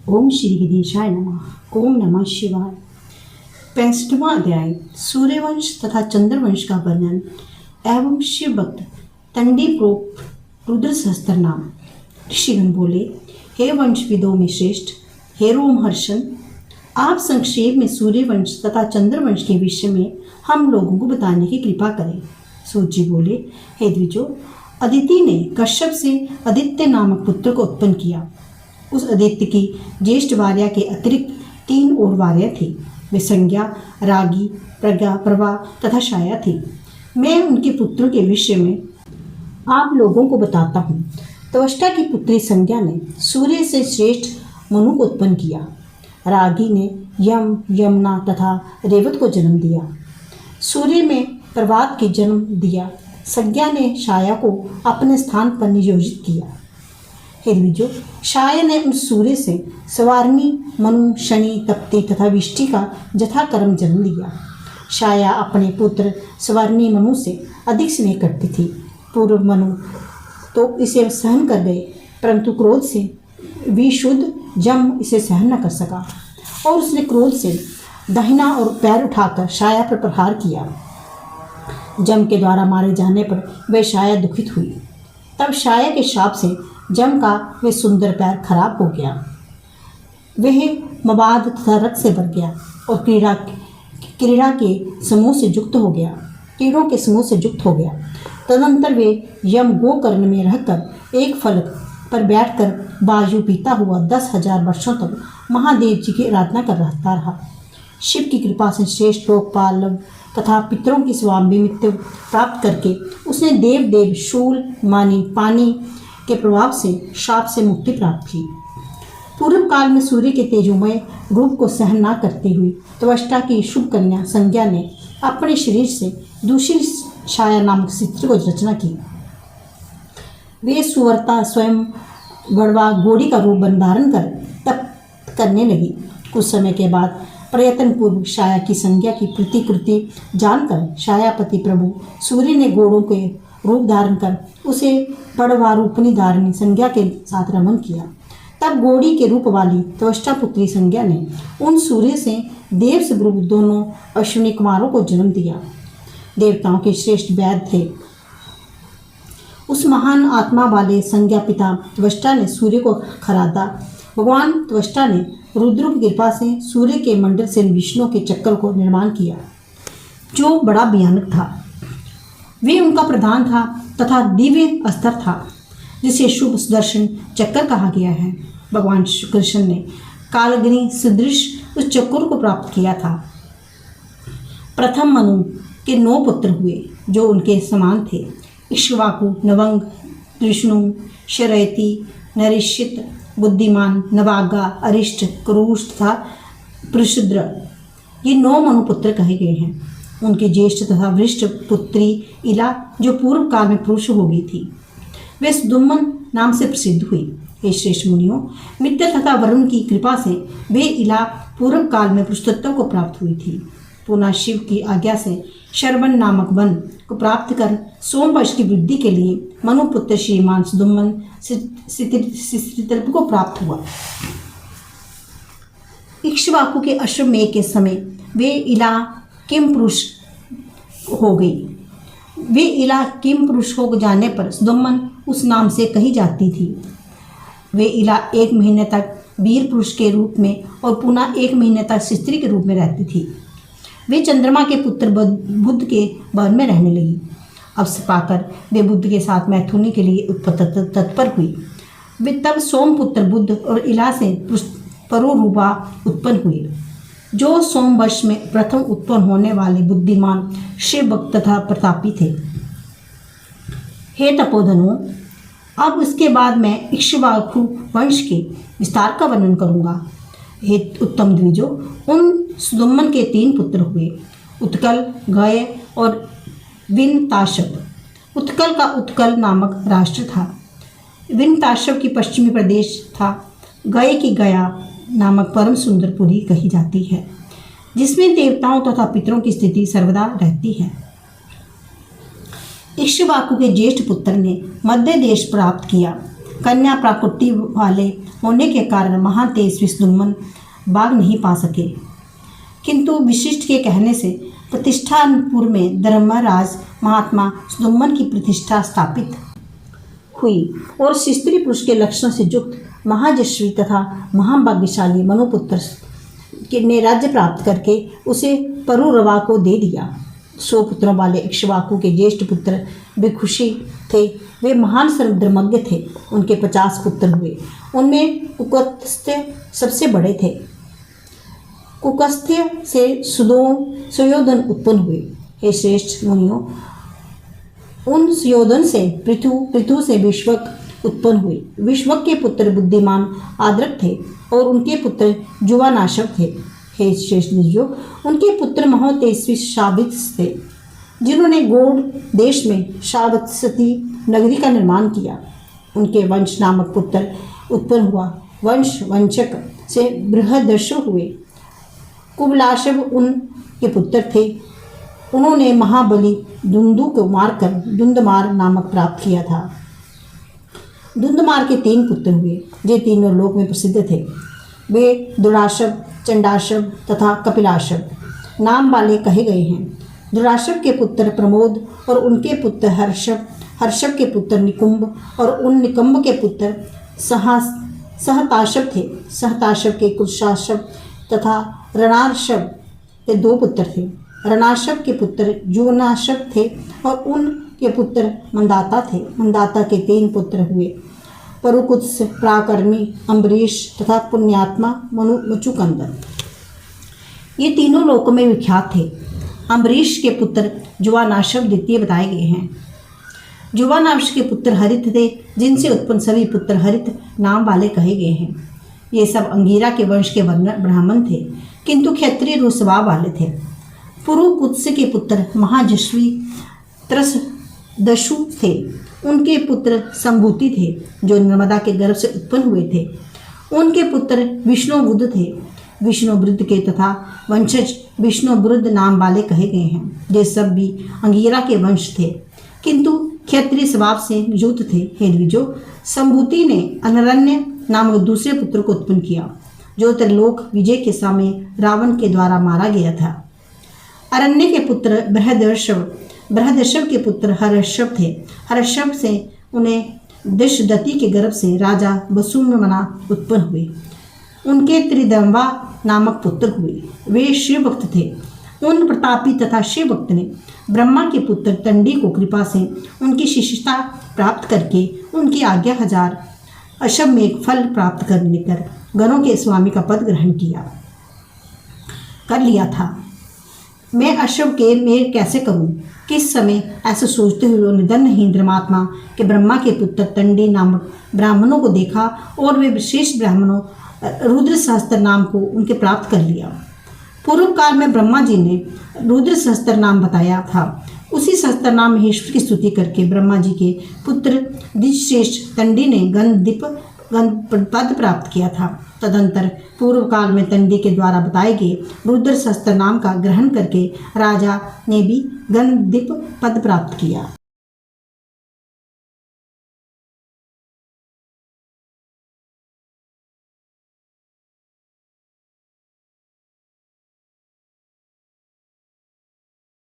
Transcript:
ओम श्री गणेशाय नमः। ओम नमः शिवाय। 65वां अध्याय सूर्यवंश तथा चंद्रवंश का वर्णन एवं शिव भक्त तंडी प्रोक्त रुद्र सहस्त्र नाम। ऋषिगण बोले, हे वंशविदों में श्रेष्ठ, हे रोमहर्षण, आप संक्षेप में सूर्यवंश तथा चंद्रवंश के विषय में हम लोगों को बताने की कृपा करें। सूर्य जी बोले, हे द्विजो, अदिति ने कश्यप से आदित्य नामक पुत्र को उत्पन्न किया। उस आदित्य की ज्येष्ठ भार्या के अतिरिक्त 3 और भार्या थी। वे संज्ञा, रागी, प्रज्ञा, प्रभा तथा छाया थी। मैं उनके पुत्रों के विषय में आप लोगों को बताता हूँ। त्वष्टा की पुत्री संज्ञा ने सूर्य से श्रेष्ठ मनु को उत्पन्न किया। रागी ने यम, यमुना तथा रेवत को जन्म दिया। सूर्य में प्रभात के जन्म दिया। संज्ञा ने छाया को अपने स्थान पर नियोजित किया। हे द्विजो, छाया ने उस सूर्य से सवारणी, मनु, शनि, तप्ती तथा विष्टि का यथाक्रम जन्म लिया। छाया अपने पुत्र सवारणी मनु से अधिक स्नेह करती थी। पूर्व मनु तो इसे सहन कर गए, परंतु क्रोध से विशुद्ध जम इसे सहन न कर सका और उसने क्रोध से दाहिना और पैर उठाकर छाया पर प्रहार किया। जम के द्वारा मारे जाने पर वह छाया दुखित हुई। तब छाया के शाप से जम का वह सुंदर पैर खराब हो गया। वह मवाद तथा रक्त से भर गया और क्रीड़ा के समूह से युक्त हो गया। कीड़ों के समूह से युक्त हो गया। तदंतर वे यम गोकर्ण में रहकर एक फलक पर बैठकर वायु पीता हुआ 10,000 वर्षों तक महादेव जी की आराधना कर रहता रहा। शिव की कृपा से श्रेष्ठ लोकपाल तथा पितरों की स्वामित्व प्राप्त करके उसने देव शूल, मानी, पानी के प्रभाव से शाप से मुक्ति प्राप्त की। पूर्व काल में सूर्य के तेजोमय रूप को सहन न करते हुए त्वष्टा की शुभ कन्या संज्ञा ने अपने शरीर से दूसरी छाया नामक चित्र को रचना की। वे सुवर्ता स्वयं बड़वा घोड़ी का रूप धारण कर तप करने लगी। कुछ समय के बाद प्रयत्न पूर्व छाया की संज्ञा की प्रतिकृति जानकर छायापति प्रभु सूर्य ने घोड़ों के रूप धारण कर उसे बड़वा रूपनी धारणी संज्ञा के साथ रमन किया। तब घोड़ी के रूप वाली त्वष्टा पुत्री संज्ञा ने उन सूर्य से देव से ब्रह्म दोनों अश्विनी कुमारों को जन्म दिया। देवताओं के श्रेष्ठ वैद्य थे। उस महान आत्मा वाले संज्ञा पिता त्वष्टा ने सूर्य को खरादा। भगवान त्वष्टा ने रुद्र की कृपा से सूर्य के मंडल से विष्णु के चक्र को निर्माण किया, जो बड़ा भयानक था। वे उनका प्रधान था तथा दिव्य अस्त्र था, जिसे शुभ सुदर्शन चक्कर कहा गया है। भगवान श्री कृष्ण ने कालग्नि सदृश उस चक्र को प्राप्त किया था। प्रथम मनु के 9 पुत्र हुए, जो उनके समान थे। इक्ष्वाकु, नवंग, कृष्णु, शरयति, नरिश्चित, बुद्धिमान, नवागा, अरिष्ट, क्रूष्ट तथा प्रशुद्र, ये 9 मनुपुत्र कहे गए हैं। उनके ज्येष्ठ तथा वरिष्ठ पुत्री इला, जो पूर्व काल में पुरुष हो गई थी, वे सुदुम्मन नाम से प्रसिद्ध हुई। हे श्रेष्ठ मुनियों, मित्र तथा वरुण की कृपा से वे इला पूर्व काल में पुरुषत्व को प्राप्त हुई थी। पुनः शिव की आज्ञा से शरवण नामक वन को प्राप्त कर सोमवंश की वृद्धि के लिए मनुपुत्र श्रीमान सुदुम्मन को प्राप्त हुआ। इक्ष्वाकु के अश्वमेध के समय वे इला किम पुरुष हो गई। वे इला किम पुरुष हो जाने पर सुदुम्मन उस नाम से कही जाती थी। वे इला 1 महीने तक वीर पुरुष के रूप में और पुनः 1 महीने तक स्त्री के रूप में रहती थी। वे चंद्रमा के पुत्र बुद्ध के वन में रहने लगी। अवसर पाकर वे बुद्ध के साथ मैथुनी के लिए तत्पर हुई। वे तब सोमपुत्र बुद्ध और इला से परुरूपा उत्पन्न हुए, जो सोमवंश में प्रथम उत्पन्न होने वाले बुद्धिमान शिव भक्त तथा प्रतापी थे। हे तपोधनो, अब इसके बाद मैं इक्ष्वाकु वंश के विस्तार का वर्णन करूँगा। हे उत्तम द्विजो, उन सुदुम्मन के 3 पुत्र हुए, उत्कल, गय और विनताशव। उत्कल का उत्कल नामक राष्ट्र था। विनताशव की पश्चिमी प्रदेश था। गय की गया नामक परम सुंदरपुरी कही जाती है, जिसमें देवताओं तथा पितरों की स्थिति सर्वदा रहती है। इक्ष्वाकु के ज्येष्ठ पुत्र ने मध्य देश प्राप्त किया। कन्या प्राकृति वाले होने के कारण महान तेजस्वी सुदुम्मन भाग नहीं पा सके, किंतु विशिष्ट के कहने से प्रतिष्ठानपुर में धर्मराज महात्मा सुदुम्मन की प्रतिष्ठा स्थापित हुई और स्त्री पुरुष के लक्षण से युक्त महायशस्वी तथा महाभाग्यशाली मनुपुत्र ने राज्य प्राप्त करके उसे पुरुरवा को दे दिया। 100 पुत्रों वाले इक्ष्वाकु के ज्येष्ठ पुत्र भिक्षुषी थे। वे महान सर्वधर्मज्ञ थे। उनके 50 पुत्र हुए। उनमें कुकस्थ्य सबसे बड़े थे। कुकस्थ्य से सुयोधन उत्पन्न हुए। हे श्रेष्ठ मुनियों, उन सुयोधन से पृथु से विश्वक उत्पन्न हुए। विश्वक के पुत्र बुद्धिमान आद्रक थे और उनके पुत्र जुवानाशव थे। हे श्रेष्ठ द्विजों, उनके पुत्र महोतेजस्वी शावित्स थे, जिन्होंने गौड़ देश में शावत्सती नगरी का निर्माण किया। उनके वंश नामक पुत्र उत्पन्न हुआ। वंश वंशक से बृहदर्शव हुए। कुबलाशव उनके पुत्र थे। उन्होंने महाबली धुंधु को मारकर धुंधमार नामक प्राप्त किया था। धुंधमार के 3 पुत्र हुए, जो तीनों लोक में प्रसिद्ध थे। वे दुराशव, चंडाशव तथा कपिलाशव नाम वाले कहे गए हैं। दुराशव के पुत्र प्रमोद और उनके पुत्र हर्षव, हर्षव के पुत्र निकुंभ और उन निकुंभ के पुत्र सहताशव थे। सहताशव के कुशाशव तथा रणार्षव के 2 पुत्र थे। रणाशव के पुत्र जुवनाशव थे और उनके पुत्र मंदाता थे। मंदाता के 3 पुत्र हुए, परुकुत्स, प्राकर्मी, अम्बरीश तथा पुण्यात्मा मचुकंद। ये तीनों लोकों में विख्यात थे। अम्बरीश के पुत्र जुवानाशव द्वितीय बताए गए हैं। जुवानाश के पुत्र हरित थे, जिनसे उत्पन्न सभी पुत्र हरित नाम वाले कहे गए हैं। ये सब अंगीरा के वंश के ब्राह्मण थे, किंतु क्षत्रिय रूप स्वभाव वाले थे। पुरुकुत्स के पुत्र महायशस्वी त्रसदशु थे। उनके पुत्र संभूति थे, जो नर्मदा के गर्भ से उत्पन्न हुए थे। उनके पुत्र विष्णुबुद्ध थे। विष्णुबुद्ध के तथा वंशज विष्णुबुद्ध नाम वाले कहे गए हैं। ये सब भी अंगीरा के वंश थे, किंतु क्षत्रिय स्वभाव से युक्त थे। हे द्विजों, संभूति ने अनरण्य नामक दूसरे पुत्र को उत्पन्न किया, जो त्रिलोक विजय के समय रावण के द्वारा मारा गया था। अरण्य के पुत्र बृहदर्शव, बृहदर्शव के पुत्र हर्षव थे। हर्षव से उन्हें दशदती के गर्भ से राजा वसुमना उत्पन्न हुए। उनके त्रिदंबा नामक पुत्र हुए। वे शिव भक्त थे। उन प्रतापी तथा शिव भक्त ने ब्रह्मा के पुत्र तंडी को कृपा से उनकी शिष्यता प्राप्त करके उनकी आज्ञा 1000 अश्वमेघ फल प्राप्त करने कर गणों के स्वामी का पद ग्रहण कर लिया था। मैं अश्व के मेल कैसे करूं? किस समय ऐसा सोचते हुए निधनहीन धर्मात्मा के ब्रह्मा के पुत्र तंडी नामक ब्राह्मणों को देखा और वे विशेष ब्राह्मणों रुद्र सहस्त्र नाम को उनके प्राप्त कर लिया। पूर्व काल में ब्रह्मा जी ने रुद्र सहस्त्र नाम बताया था। उसी सहस्त्र नाम महेश्वर की स्तुति करके ब्रह्मा जी के पुत्र द्विजश्रेष्ठ तंडी ने गंधदीप पद प्राप्त किया था। तदंतर पूर्व काल में तंडी के द्वारा बताए गए रुद्र सहस्त्र नाम का ग्रहण करके राजा ने भी गंधदीप पद प्राप्त किया।